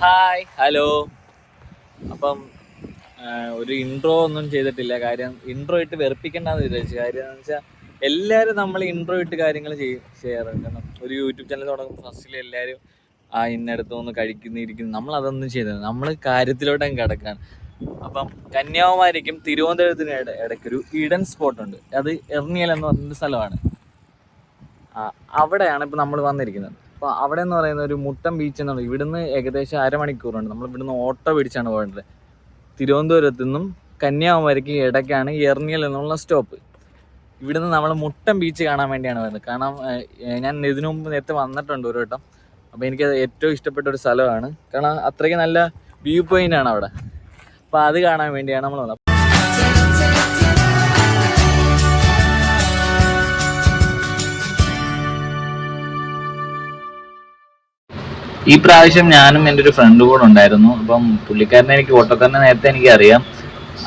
Hi hello. അപ്പം ഒരു intro ഒന്നും ചെയ്തിട്ടില്ല. കാര്യം ഇൻട്രോ ഇട്ട് വെറുപ്പിക്കണ്ടെന്ന് വിചാരിച്ചു. കാര്യം എന്ന് വെച്ചാൽ എല്ലാവരും നമ്മൾ ഇൻട്രോ ഇട്ട് കാര്യങ്ങൾ ചെയ്യാറുണ്ട്. കാരണം ഒരു യൂട്യൂബ് ചാനൽ തുടങ്ങുമ്പോൾ ഫസ്റ്റിൽ എല്ലാവരും ഇന്നടത്തൊന്ന് കഴിക്കുന്നിരിക്കുന്നു. നമ്മൾ അതൊന്നും ചെയ്തത്, നമ്മൾ കാര്യത്തിലോട്ടങ്ങ് കിടക്കുകയാണ്. അപ്പം കന്യാകുമാരിക്കും തിരുവനന്തപുരത്തിന് ഇടയ്ക്കൊരു ഇടൻ സ്പോട്ടുണ്ട്. അത് എർണിയൽ എന്ന് പറഞ്ഞൊരു സ്ഥലമാണ്. അവിടെയാണ് ഇപ്പം നമ്മൾ വന്നിരിക്കുന്നത്. അപ്പോൾ അവിടെ എന്ന് പറയുന്നത് ഒരു മുട്ടം ബീച്ച് എന്നാണ്. ഇവിടുന്ന് ഏകദേശം അരമണിക്കൂറുണ്ട്. നമ്മൾ ഇവിടുന്ന് ഓട്ടോ പിടിച്ചാണ് പോകേണ്ടത്. തിരുവനന്തപുരത്തു നിന്നും കന്യാകുമാരിക്ക് ഇടയ്ക്കാണ് എർണിയൽ എന്നുള്ള സ്റ്റോപ്പ്. ഇവിടുന്ന് നമ്മൾ മുട്ടം ബീച്ച് കാണാൻ വേണ്ടിയാണ് വരുന്നത്. കാരണം ഞാൻ ഇതിനു മുമ്പ് നേരത്തെ വന്നിട്ടുണ്ട് ഒരു വട്ടം. അപ്പോൾ എനിക്കത് ഏറ്റവും ഇഷ്ടപ്പെട്ട ഒരു സ്ഥലമാണ്. കാരണം അത്രയ്ക്ക് നല്ല വ്യൂ പോയിൻ്റ് ആണ് അവിടെ. അപ്പോൾ അത് കാണാൻ വേണ്ടിയാണ് നമ്മൾ വന്നത്. ഈ പ്രാവശ്യം ഞാനും എൻ്റെ ഒരു ഫ്രണ്ട് കൂടെ ഉണ്ടായിരുന്നു. അപ്പം പുള്ളിക്കാരനെ എനിക്ക് ഓട്ടോക്കാരനെ നേരത്തെ എനിക്ക് അറിയാം.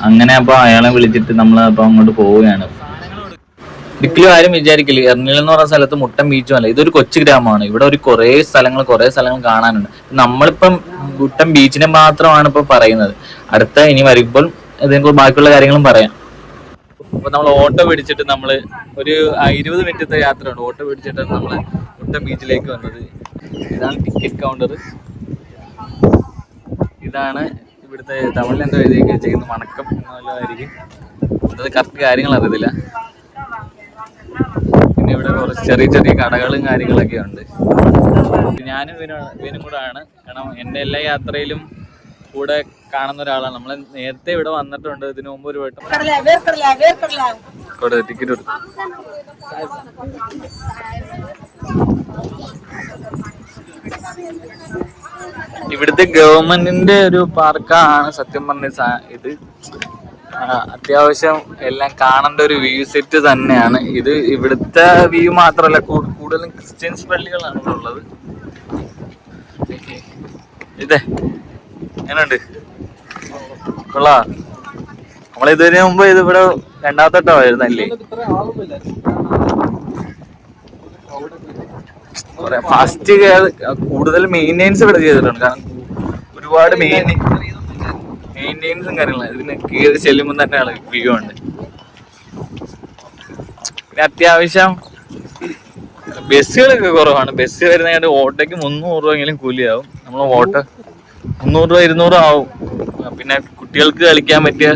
അങ്ങനെ അപ്പോൾ അയാളെ വിളിച്ചിട്ട് നമ്മൾ അപ്പോൾ അങ്ങോട്ട് പോവുകയാണ്. ഒരിക്കലും ആരും വിചാരിക്കില്ല എർണിയൽ എന്ന് പറയുന്ന സ്ഥലത്ത് മുട്ടം ബീച്ചും അല്ല, ഇതൊരു കൊച്ചു ഗ്രാമമാണ്. ഇവിടെ ഒരു കുറേ സ്ഥലങ്ങൾ കാണാനുണ്ട്. നമ്മളിപ്പം മുട്ടം ബീച്ചിനെ മാത്രമാണ് ഇപ്പോൾ പറയുന്നത്. അടുത്ത ഇനി വരുമ്പോൾ ഇതിനെക്കുറിച്ച് ബാക്കിയുള്ള കാര്യങ്ങളും പറയാം. അപ്പോൾ നമ്മൾ ഓട്ടോ പിടിച്ചിട്ട് നമ്മൾ ഒരു 20 മിനിറ്റത്തെ യാത്രയുണ്ട്. ഓട്ടോ പിടിച്ചിട്ടാണ് നമ്മൾ മുട്ടം ബീച്ചിലേക്ക് വന്നത്. ഇതാണ് ടിക്കറ്റ് കൗണ്ടർ. ഇതാണ് ഇവിടുത്തെ തമിഴിൽ എന്തോ എഴുതിയൊക്കെ ചെയ്യുന്ന വണക്കം എന്നുള്ളതായിരിക്കും. അത് കറക്റ്റ് കാര്യങ്ങൾ അറിയത്തില്ല. പിന്നെ ഇവിടെ കുറച്ച് ചെറിയ ചെറിയ കടകളും കാര്യങ്ങളൊക്കെ ഉണ്ട്. ഞാനും ഇവനും കൂടെ ആണ്. കാരണം എൻ്റെ എല്ലാ യാത്രയിലും കൂടെ കാണുന്ന ഒരാളാണ്. നമ്മൾ നേരത്തെ ഇവിടെ വന്നിട്ടുണ്ട്. ഇതിനു മുമ്പ് ഒരു വട്ടം ടിക്കറ്റ് കൊടുത്തു. ഇവിടുത്തെ ഗവൺമെന്റിന്റെ ഒരു പാർക്കാണ് സത്യം പറഞ്ഞ ഇത്. അത്യാവശ്യം എല്ലാം കാണേണ്ട ഒരു വ്യൂ സെറ്റ് തന്നെയാണ് ഇത്. ഇവിടുത്തെ വ്യൂ മാത്രമല്ല, കൂടുതലും ക്രിസ്ത്യൻസ് പള്ളികളാണ് ഉള്ളത്. ഇതേ എങ്ങനെയുണ്ട്? കൊള്ളാ. നമ്മളിതിനു മുമ്പ് ഇവിടെ രണ്ടാമത്തെ വട്ടമായിരുന്നല്ലേ. ഫാസ്റ്റ് കൂടുതൽ മെയിൻ്റെനൻസ് ഇവിടെ ചെയ്തിട്ടുണ്ട്. കാരണം ഒരുപാട് മെയിൻ്റെനൻസും കാര്യങ്ങളും ഇതിന് കയറി ചെല്ലുമ്പോൾ തന്നെയാണ് വ്യൂ ഉണ്ട്. പിന്നെ അത്യാവശ്യം ബസ്സുകളൊക്കെ കുറവാണ്. ബസ് വരുന്നതിനായിട്ട് ഓട്ടോയ്ക്ക് 300 രൂപയെങ്കിലും കൂലിയാവും. നമ്മൾ ഓട്ടോ 300 രൂപ 200 ആവും. പിന്നെ കുട്ടികൾക്ക് കളിക്കാൻ പറ്റിയ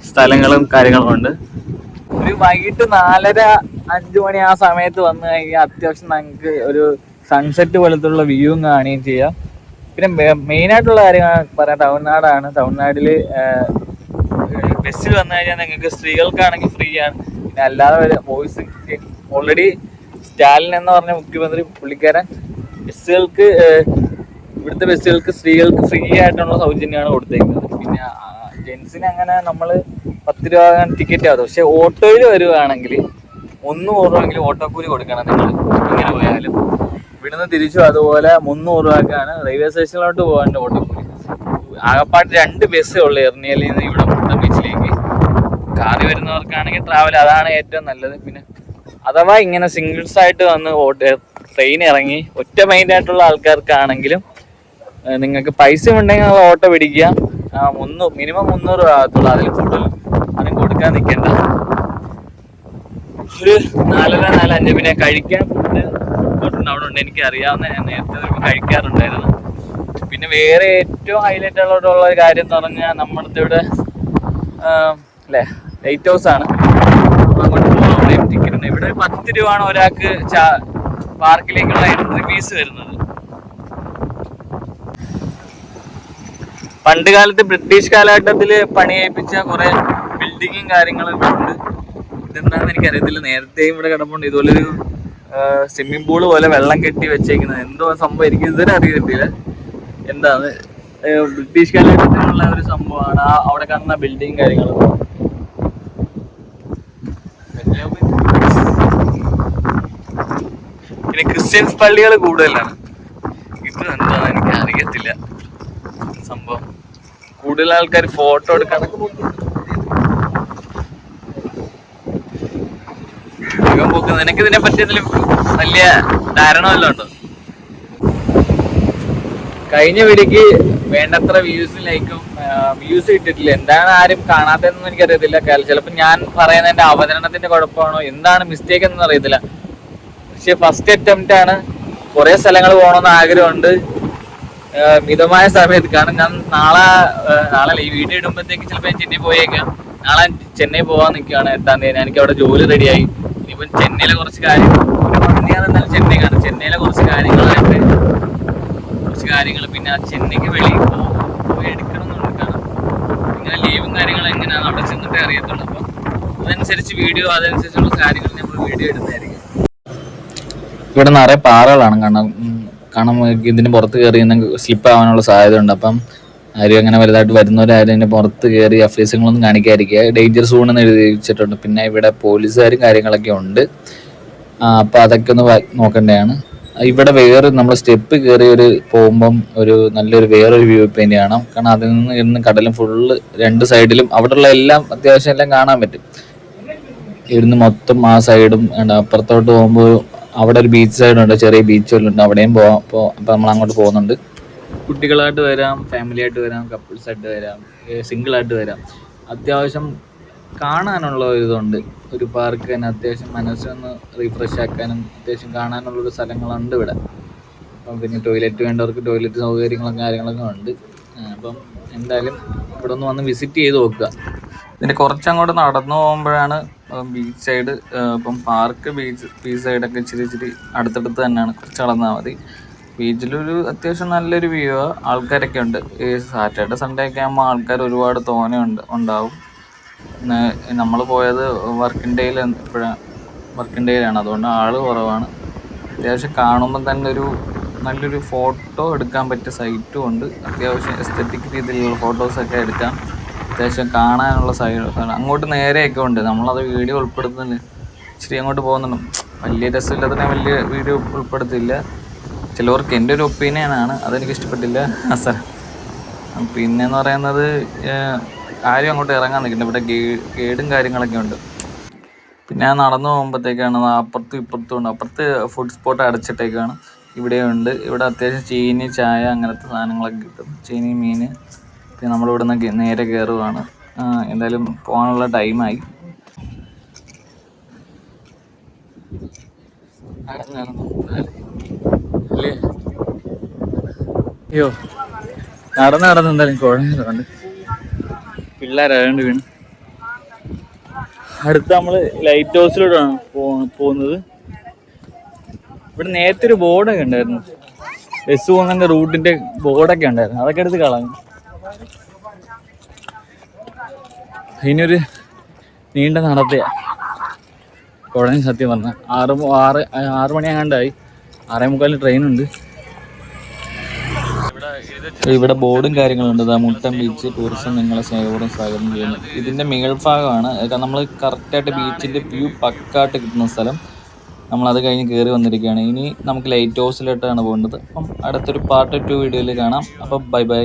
സ്ഥലങ്ങളും കാര്യങ്ങളും ഉണ്ട്. ഒരു വൈകിട്ട് 4:30-5 മണി ആ സമയത്ത് വന്നു കഴിഞ്ഞാൽ അത്യാവശ്യം നമുക്ക് ഒരു സൺസെറ്റ് പോലത്തുള്ള വ്യൂവും കാണുകയും ചെയ്യാം. പിന്നെ മെയിനായിട്ടുള്ള കാര്യങ്ങൾ പറയാം, തമിഴ്നാടാണ്. തമിഴ്നാട്ടിൽ ബസ്സിൽ വന്നു കഴിഞ്ഞാൽ നിങ്ങൾക്ക് സ്ത്രീകൾക്കാണെങ്കിൽ ഫ്രീ ആണ്. പിന്നെ അല്ലാതെ ബോയ്സ് ഓൾറെഡി സ്റ്റാലിൻ എന്ന് പറഞ്ഞ മുഖ്യമന്ത്രി പുള്ളിക്കാരൻ ബസ്സുകൾക്ക് ഇവിടുത്തെ ബസ്സുകൾക്ക് സ്ത്രീകൾക്ക് ഫ്രീ ആയിട്ടുള്ള സൗജന്യമാണ് കൊടുത്തേക്കുന്നത്. പിന്നെ ജെൻസിന് അങ്ങനെ നമ്മൾ 10 രൂപ ടിക്കറ്റ് ആവും. പക്ഷെ ഓട്ടോയിൽ വരുവാണെങ്കിൽ 300 രൂപയെങ്കിലും ഓട്ടോ കൂലി കൊടുക്കണം നിങ്ങൾ ഇങ്ങനെ പോയാലും. ഇവിടുന്ന് തിരിച്ചും അതുപോലെ 300 രൂപക്കാണ് റെയിൽവേ സ്റ്റേഷനിലോട്ട് പോകാൻ ഓട്ടോ കൂലി. ആകപ്പാട്ട് 2 ബസ്സേ ഉള്ളൂ എർണിയലിൽ നിന്ന് ഇവിടെ മുട്ടം ബീച്ചിലേക്ക്. കാറി വരുന്നവർക്കാണെങ്കിൽ ട്രാവൽ അതാണ് ഏറ്റവും നല്ലത്. പിന്നെ അഥവാ ഇങ്ങനെ സിംഗിൾസ് ആയിട്ട് വന്ന് ട്രെയിൻ ഇറങ്ങി ഒറ്റ മൈൻഡായിട്ടുള്ള ആൾക്കാർക്കാണെങ്കിലും നിങ്ങൾക്ക് പൈസ ഉണ്ടെങ്കിൽ ഓട്ടോ പിടിക്കുക. മിനിമം 300 രൂപ ആകത്തുള്ളൂ. അതിൽ കൂടുതൽ അതിനും കൊടുക്കാൻ നിൽക്കണ്ട. ഒരു 4:30-4:05. പിന്നെ കഴിക്കാൻ ഫുഡ് അവിടെ ഉണ്ട്. എനിക്ക് അറിയാവുന്ന ഞാൻ നേരത്തെ കഴിക്കാറുണ്ടായിരുന്നു. പിന്നെ വേറെ ഏറ്റവും ഹൈലൈറ്റ് ഉള്ള ഒരു കാര്യം എന്ന് പറഞ്ഞാൽ നമ്മുടെ ഇവിടെ അല്ലേ ലൈറ്റ് ഹൗസ് ആണ്. അങ്ങോട്ട് പോകാൻ അവിടെയും ടിക്കറ്റ് ഉണ്ട്. ഇവിടെ 10 രൂപയാണ് ഒരാൾക്ക് പാർക്കിലേക്കുള്ള എൻട്രി ഫീസ് വരുന്നത്. പണ്ട് കാലത്ത് ബ്രിട്ടീഷ് കാലഘട്ടത്തിൽ പണിയേൽപ്പിച്ച കുറെ ബിൽഡിങ്ങും കാര്യങ്ങളൊക്കെ ഉണ്ട്. ഇതെന്താണെന്ന് എനിക്കറിയത്തില്ല. നേരത്തെയും ഇവിടെ കിടപ്പുണ്ട് ഇതുപോലൊരു സ്വിമ്മിംഗ് പൂള് പോലെ വെള്ളം കെട്ടി വെച്ചേക്കുന്നത്. എന്തോ സംഭവം എനിക്ക് ഇതുവരെ അറിയത്തില്ല എന്താണ്. ബ്രിട്ടീഷ് കാലഘട്ടത്തിലുള്ള ഒരു സംഭവമാണ് അവിടെ കാണുന്ന ബിൽഡിങ് കാര്യങ്ങളും. പിന്നെ ക്രിസ്ത്യൻസ് പള്ളികൾ കൂടുതലാണ്. ഇത് എന്താണെന്ന് എനിക്ക് അറിയത്തില്ല സംഭവം. കൂടുതൽ ആൾക്കാർ ഫോട്ടോ എടുക്കാൻ നിനക്ക് ഇതിനെ പറ്റി വലിയ ധാരണ വല്ലതും ഉണ്ടോ? കഴിഞ്ഞ വീഡിയോക്ക് വേണ്ടത്ര വ്യൂസും ലൈക്കും വ്യൂസ് കിട്ടിയിട്ടില്ല. എന്താണ് ആരും കാണാത്തതെന്നൊന്നും എനിക്കറിയത്തില്ല. ചിലപ്പോൾ ഞാൻ പറയുന്നതിന്റെ അവതരണത്തിന്റെ കുഴപ്പമാണോ എന്താണ് മിസ്റ്റേക്ക് എന്നൊന്നും അറിയത്തില്ല. പക്ഷെ ഫസ്റ്റ് അറ്റംപ്റ്റ് ആണ്. കുറെ സ്ഥലങ്ങൾ പോകണമെന്ന് ആഗ്രഹമുണ്ട്. മിതമായ സമയത്ത്, കാരണം ഞാൻ നാളെ ഈ വീഡിയോ ഇടുമ്പോഴത്തേക്ക് ചിലപ്പോൾ ഞാൻ ചെന്നൈ പോയേക്കാം. നാളെ ചെന്നൈ പോകാൻ നിൽക്കുകയാണ്. 8-ാം തീയതി എനിക്ക് അവിടെ ജോലി റെഡിയായി. ഇനിയിപ്പം ചെന്നൈയിലെ കുറച്ച് കാര്യങ്ങൾ, എന്നാലും ചെന്നൈ കാണും. ചെന്നൈയിലെ കുറച്ച് കാര്യങ്ങൾ പിന്നെ ചെന്നൈക്ക് വെളിയിൽ പോയി എടുക്കണം എന്നുണ്ട്. കാരണം ഇങ്ങനെ ലീവും കാര്യങ്ങളും എങ്ങനെയാണ് അവിടെ ചെന്നിട്ടേ അറിയത്തുള്ളൂ. അപ്പം അതനുസരിച്ചുള്ള കാര്യങ്ങൾ നമ്മൾ വീഡിയോ ഇടുന്നതായിരിക്കും. ഇവിടെ നിറയെ പാറകളാണ്. കാരണം ഇതിന് പുറത്ത് കയറി സ്ലിപ്പ് ആവാനുള്ള സാധ്യത ഉണ്ട്. അപ്പം ആരും അങ്ങനെ വലുതായിട്ട് വരുന്നവരാരും ഇതിൻ്റെ പുറത്ത് കയറി അഫീസുകളൊന്നും കാണിക്കാതിരിക്കുക. ഡേഞ്ചർ സോൺ എന്ന് എഴുതി വെച്ചിട്ടുണ്ട്. പിന്നെ ഇവിടെ പോലീസുകാരും കാര്യങ്ങളൊക്കെ ഉണ്ട്. അപ്പോൾ അതൊക്കെ ഒന്ന് നോക്കേണ്ടതാണ്. ഇവിടെ നമ്മൾ സ്റ്റെപ്പ് കയറി പോകുമ്പം നല്ലൊരു വേറൊരു വ്യൂ പോയിന്റ് കാണാം. കാരണം അതിൽ നിന്ന് ഇരുന്ന് കടലും ഫുള്ള് രണ്ട് സൈഡിലും അവിടെയുള്ള എല്ലാം അത്യാവശ്യം എല്ലാം കാണാൻ പറ്റും. ഇവിടുന്ന് മൊത്തം ആ സൈഡും അപ്പുറത്തോട്ട് പോകുമ്പോൾ അവിടെ ഒരു ബീച്ച് സൈഡുണ്ട്, ചെറിയ ബീച്ച് ഉണ്ട്, അവിടെയും പോവാം. അപ്പോൾ നമ്മൾ അങ്ങോട്ട് പോകുന്നുണ്ട്. കുട്ടികളായിട്ട് വരാം, ഫാമിലി ആയിട്ട് വരാം, കപ്പിൾസ് ആയിട്ട് വരാം, സിംഗിൾ ആയിട്ട് വരാം. അത്യാവശ്യം കാണാനുള്ള ഇതുണ്ട്. ഒരു പാർക്ക് തന്നെ അത്യാവശ്യം മനസ്സൊന്ന് റീഫ്രഷ് ആക്കാനും അത്യാവശ്യം കാണാനുള്ളൊരു സ്ഥലങ്ങളുണ്ട് ഇവിടെ. അപ്പം പിന്നെ ടോയ്ലറ്റ് വേണ്ടവർക്ക് ടോയ്ലറ്റ് സൗകര്യങ്ങളും കാര്യങ്ങളൊക്കെ ഉണ്ട്. അപ്പം എന്തായാലും ഇവിടെ ഒന്ന് വന്ന് വിസിറ്റ് ചെയ്ത് നോക്കുക. ഇതിൻ്റെ കുറച്ചങ്ങോട്ട് നടന്നു പോകുമ്പോഴാണ് ബീച്ച് സൈഡ്. ഇപ്പം പാർക്ക് ബീച്ച് സൈഡൊക്കെ ഇച്ചിരി അടുത്തടുത്ത് തന്നെയാണ്. കുറച്ച് നടന്നാൽ മതി. ബീച്ചിലൊരു അത്യാവശ്യം നല്ലൊരു വ്യൂ. ആൾക്കാരൊക്കെ ഉണ്ട്. ഈ സാറ്റർഡേ സൺഡേ ഒക്കെ ആകുമ്പോൾ ആൾക്കാർ ഒരുപാട് ഉണ്ടാവും. നമ്മൾ പോയത് വർക്കിംഗ് ഡേയിലാണ്. അതുകൊണ്ട് ആൾ കുറവാണ്. അത്യാവശ്യം കാണുമ്പോൾ തന്നെ നല്ലൊരു ഫോട്ടോ എടുക്കാൻ പറ്റിയ സൈറ്റും ഉണ്ട്. അത്യാവശ്യം എസ്തെറ്റിക് രീതിയിലുള്ള ഫോട്ടോസൊക്കെ എടുക്കാം. അത്യാവശ്യം കാണാനുള്ള അങ്ങോട്ട് നേരെയൊക്കെ ഉണ്ട്. നമ്മളത് വീഡിയോ ഉൾപ്പെടുത്തുന്നില്ല. ഇച്ചിരി അങ്ങോട്ട് പോകുന്നുണ്ട്. വലിയ രസമില്ലാത്തതിനെ വലിയ വീഡിയോ ഉൾപ്പെടുത്തില്ല. ചിലവർക്ക് എൻ്റെ ഒരു ഒപ്പീനിയനാണ്, അതെനിക്ക് ഇഷ്ടപ്പെട്ടില്ല ആ സ്ഥലം. പിന്നെന്ന് പറയുന്നത് ആരും അങ്ങോട്ട് ഇറങ്ങാൻ നിൽക്കുന്നുണ്ട്. ഇവിടെ ഗൈഡും കാര്യങ്ങളൊക്കെ ഉണ്ട്. പിന്നെ നടന്നു പോകുമ്പോഴത്തേക്കാണ് അപ്പുറത്തും ഇപ്പുറത്തും ഉണ്ട്. അപ്പുറത്ത് ഫുഡ് സ്പോട്ട് അടച്ചിട്ടേക്കാണ്. ഇവിടെയുണ്ട്. ഇവിടെ അത്യാവശ്യം ചീനി, ചായ അങ്ങനത്തെ സാധനങ്ങളൊക്കെ കിട്ടും. ചീനി, മീൻ. പിന്നെ നമ്മളിവിടെ നിന്ന് നേരെ കയറുവാണ്. എന്തായാലും പോകാനുള്ള ടൈമായി. അയ്യോ, നടന്ന് എന്തായാലും കുഴഞ്ഞതുകൊണ്ട് പിള്ളേരായോണ്ട് വീണ്. അടുത്ത് നമ്മൾ ലൈറ്റ് ഹൗസിലൂടെയാണ് പോകുന്നത്. ഇവിടെ നേരത്തെ ഒരു ബോർഡൊക്കെ ഉണ്ടായിരുന്നു. ബസ് പോകുന്നതിൻ്റെ റൂട്ടിൻ്റെ ബോർഡൊക്കെ ഉണ്ടായിരുന്നു. അതൊക്കെ എടുത്ത് കളഞ്ഞു. ഇനിയൊരു നീണ്ട നടത്തിയ കുഴഞ്ഞ സത്യം പറഞ്ഞ 6 മണിയാണ്ടായി. 6:45 ട്രെയിനുണ്ട്. ഇവിടെ ബോർഡും കാര്യങ്ങളുണ്ട്. മുട്ടം ബീച്ച് ടൂറിസം നിങ്ങളെ സ്നേഹപൂർവ്വം സ്വാഗതം ചെയ്യുന്നു. ഇതിൻ്റെ മേൽഭാഗമാണ്. നമ്മൾ കറക്റ്റായിട്ട് ബീച്ചിൻ്റെ വ്യൂ പക്കായിട്ട് കിട്ടുന്ന സ്ഥലം. നമ്മളത് കഴിഞ്ഞ് കയറി വന്നിരിക്കുകയാണ്. ഇനി നമുക്ക് ലൈറ്റ് ഹൗസിലോട്ടാണ് പോകേണ്ടത്. അപ്പം അടുത്തൊരു പാർട്ട് 2 വീഡിയോയിൽ കാണാം. അപ്പം ബൈ.